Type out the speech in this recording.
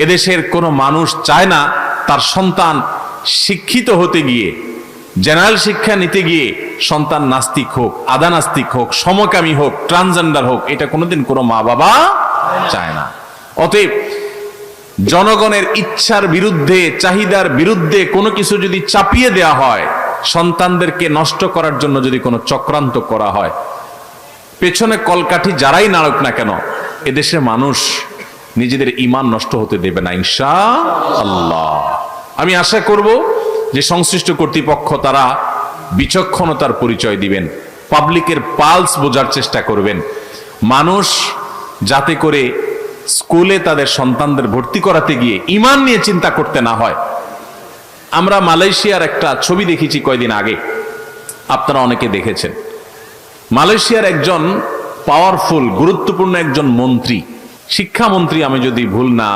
এদেশের কোনো মানুষ চায় না তার সন্তান শিক্ষিত হতে গিয়ে, জেনারেল শিক্ষা নিতে গিয়ে সন্তান নাস্তিক হোক, আধা নাস্তিক হোক, সমকামী হোক, ট্রান্সজেন্ডার হোক, এটা কোনোদিন কোনো মা বাবা চায় না। অতএব জনগণের ইচ্ছার বিরুদ্ধে, চাহিদার বিরুদ্ধে কোনো কিছু যদি চাপিয়ে দেয়া হয়, সন্তানদেরকে নষ্ট করার জন্য যদি কোনো চক্রান্ত করা হয়, পেছনে কলকাঠি যারাই নাড়ুক না কেন, এদেশের মানুষ নিজেদের ঈমান নষ্ট হতে দেবে না ইনশাআল্লাহ। আমি আশা করব যে সংশ্লিষ্ট কর্তৃপক্ষ তারা বিচক্ষণতার পরিচয় দিবেন, পাবলিকের পালস বোঝার চেষ্টা করবেন, মানুষ যাতে করে স্কুলে তাদের সন্তানদের ভর্তি করাতে গিয়ে ঈমান নিয়ে চিন্তা করতে না হয়। আমরা মালয়েশিয়ার একটা ছবি দেখেছি কয়দিন আগে, আপনারা অনেকে দেখেছেন। মালয়েশিয়ার একজন পাওয়ারফুল, গুরুত্বপূর্ণ একজন মন্ত্রী, শিক্ষামন্ত্রী আমি যদি ভুল না